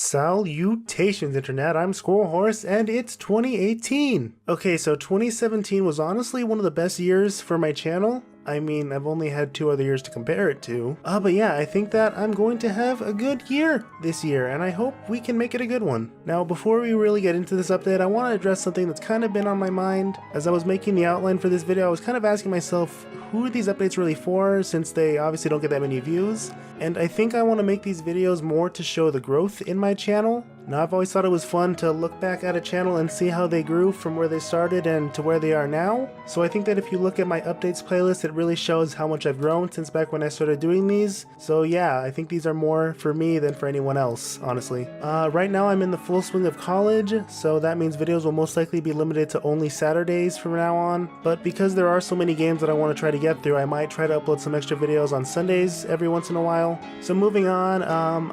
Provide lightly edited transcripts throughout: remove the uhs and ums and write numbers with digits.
Salutations internet, I'm SquirrelHorse and it's 2018! Okay, so 2017 was honestly one of the best years for my channel. I mean, I've only had 2 other years to compare it to. But yeah, I think that I'm going to have a good year this year, and I hope we can make it a good one. Now, before we really get into this update, I want to address something that's kind of been on my mind. As I was making the outline for this video, I was kind of asking myself, who are these updates really for, since they obviously don't get that many views? And I think I want to make these videos more to show the growth in my channel. Now, I've always thought it was fun to look back at a channel and see how they grew from where they started and to where they are now. So I think that if you look at my updates playlist, it really shows how much I've grown since back when I started doing these. So yeah, I think these are more for me than for anyone else, honestly. Right now I'm in the full swing of college, so that means videos will most likely be limited to only Saturdays from now on. But because there are so many games that I want to try to get through, I might try to upload some extra videos on Sundays every once in a while. So moving on,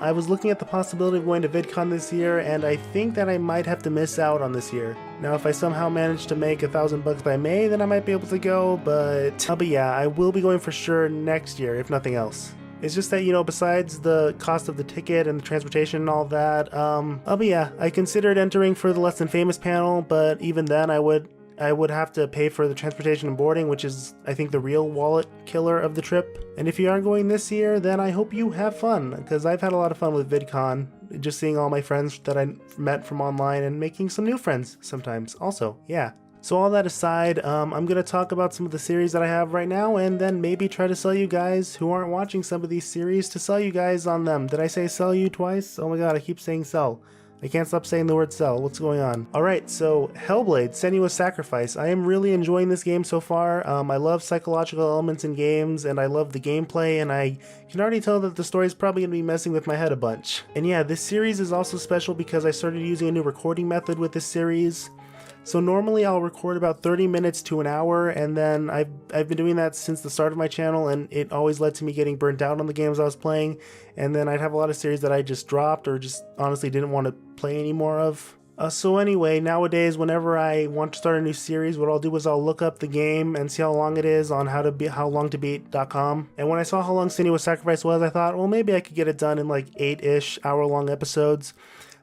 I was looking at the possibility of going to VidCon this year, and I think that I might have to miss out on this year. Now, if I somehow manage to make $1,000 by May, then I might be able to go, but yeah, I will be going for sure next year, if nothing else. It's just that, you know, besides the cost of the ticket and the transportation and all that, but yeah, I considered entering for the Less Than Famous panel, but even then I would have to pay for the transportation and boarding, which is, I think, the real wallet killer of the trip. And if you are going this year, then I hope you have fun, because I've had a lot of fun with VidCon, just seeing all my friends that I met from online and making some new friends sometimes also, yeah. So all that aside, I'm going to talk about some of the series that I have right now, and then maybe try to sell you guys who aren't watching some of these series to sell you guys on them. Did I say sell you twice? Oh my god, I keep saying sell. I can't stop saying the word sell. What's going on? Alright, so Hellblade, Senua's Sacrifice. I am really enjoying this game so far. I love psychological elements in games, and I love the gameplay, and I can already tell that the story is probably going to be messing with my head a bunch. And yeah, this series is also special because I started using a new recording method with this series. So normally I'll record about 30 minutes to an hour, and then I've been doing that since the start of my channel, and it always led to me getting burnt out on the games I was playing, and then I'd have a lot of series that I just dropped or just honestly didn't want to play any more of. So anyway, nowadays whenever I want to start a new series, what I'll do is I'll look up the game and see how long it is on howlongtobeat.com. And when I saw how long Senua's Sacrifice was, I thought, well, maybe I could get it done in like 8-ish hour-long episodes.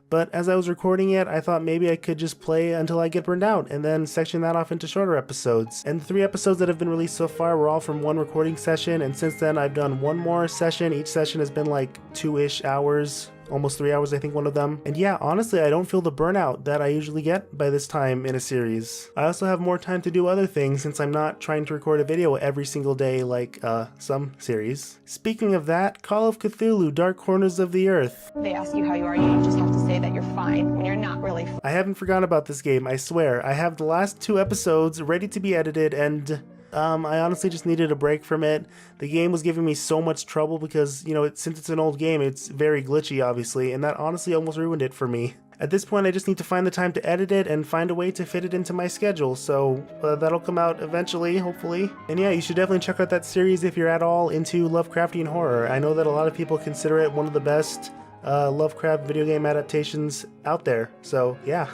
But as I was recording it, I thought maybe I could just play until I get burned out, and then section that off into shorter episodes. And the 3 episodes that have been released so far were all from one recording session, and since then I've done one more session. Each session has been like 2-ish hours. Almost 3 hours, I think, one of them. And yeah, honestly, I don't feel the burnout that I usually get by this time in a series. I also have more time to do other things since I'm not trying to record a video every single day like, some series. Speaking of that, Call of Cthulhu, Dark Corners of the Earth. They ask you how you are, you just have to say that you're fine when you're not really fine. I haven't forgotten about this game, I swear. I have the last 2 episodes ready to be edited, and I honestly just needed a break from it. The game was giving me so much trouble because, you know, since it's an old game, it's very glitchy, obviously, and that honestly almost ruined it for me. At this point, I just need to find the time to edit it and find a way to fit it into my schedule, so that'll come out eventually, hopefully. And yeah, you should definitely check out that series if you're at all into Lovecraftian horror. I know that a lot of people consider it one of the best Lovecraft video game adaptations out there, so yeah.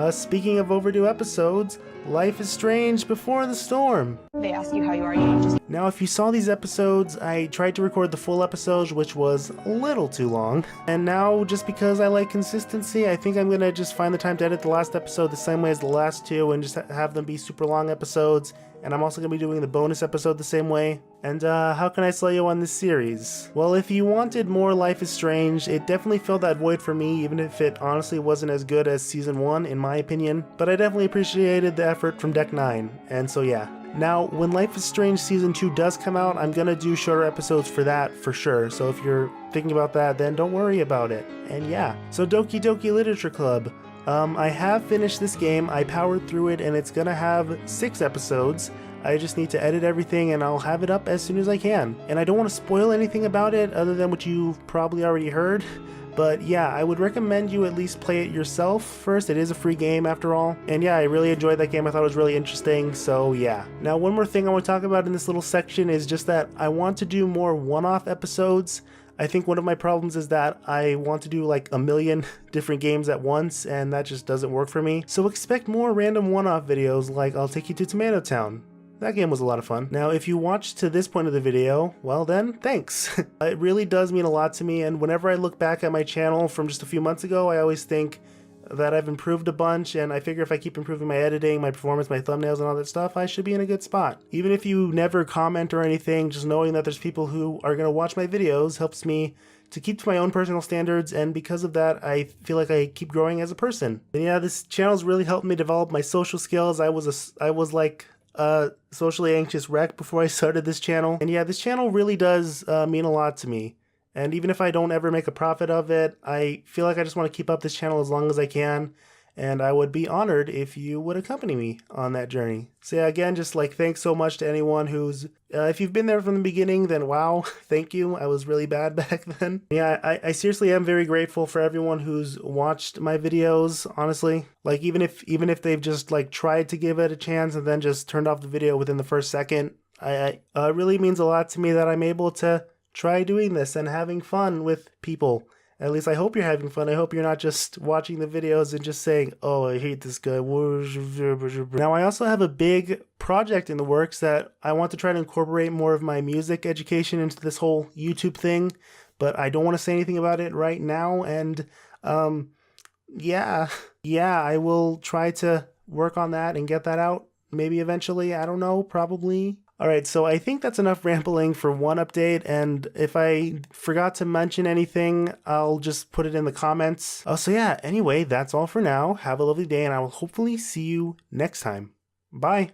Speaking of overdue episodes, Life is Strange Before the Storm. They ask you how you are, you just... Now, if you saw these episodes, I tried to record the full episodes, which was a little too long. And now, just because I like consistency, I think I'm gonna just find the time to edit the last episode the same way as the last 2 and just have them be super long episodes. And I'm also going to be doing the bonus episode the same way. And how can I sell you on this series? Well, if you wanted more Life is Strange, it definitely filled that void for me, even if it honestly wasn't as good as Season 1, in my opinion. But I definitely appreciated the effort from Deck 9, and so yeah. Now, when Life is Strange Season 2 does come out, I'm going to do shorter episodes for that, for sure. So if you're thinking about that, then don't worry about it. And yeah. So DokiDoki Literature Club. I have finished this game, I powered through it, and it's gonna have 6 episodes. I just need to edit everything and I'll have it up as soon as I can. And I don't want to spoil anything about it other than what you've probably already heard. But yeah, I would recommend you at least play it yourself first. It is a free game after all. And yeah, I really enjoyed that game. I thought it was really interesting, so yeah. Now, one more thing I want to talk about in this little section is just that I want to do more one-off episodes. I think one of my problems is that I want to do like a million different games at once, and that just doesn't work for me. So expect more random one-off videos like I'll Take You to Tomato Town. that game was a lot of fun. Now, if you watched to this point of the video, well then, thanks. It really does mean a lot to me, and whenever I look back at my channel from just a few months ago, I always think that I've improved a bunch, and I figure if I keep improving my editing, my performance, my thumbnails, and all that stuff, I should be in a good spot. Even if you never comment or anything, just knowing that there's people who are going to watch my videos helps me to keep to my own personal standards, and because of that, I feel like I keep growing as a person. And yeah, this channel's really helped me develop my social skills. I was like a socially anxious wreck before I started this channel. And yeah, this channel really does mean a lot to me. And even if I don't ever make a profit of it, I feel like I just want to keep up this channel as long as I can. And I would be honored if you would accompany me on that journey. So yeah, again, just like thanks so much to anyone who's, if you've been there from the beginning, then wow, thank you. I was really bad back then. Yeah, I seriously am very grateful for everyone who's watched my videos, honestly. Like even if they've just like tried to give it a chance and then just turned off the video within the first second, it really means a lot to me that I'm able to try doing this and having fun with people. At least I hope you're having fun. I hope you're not just watching the videos and just saying, oh, I hate this guy. Now, I also have a big project in the works that I want to try to incorporate more of my music education into this whole YouTube thing, but I don't want to say anything about it right now. And yeah, I will try to work on that and get that out maybe eventually. I don't know, probably. Alright, so I think that's enough rambling for one update, and if I forgot to mention anything, I'll just put it in the comments. So yeah, anyway, that's all for now. Have a lovely day, and I will hopefully see you next time. Bye!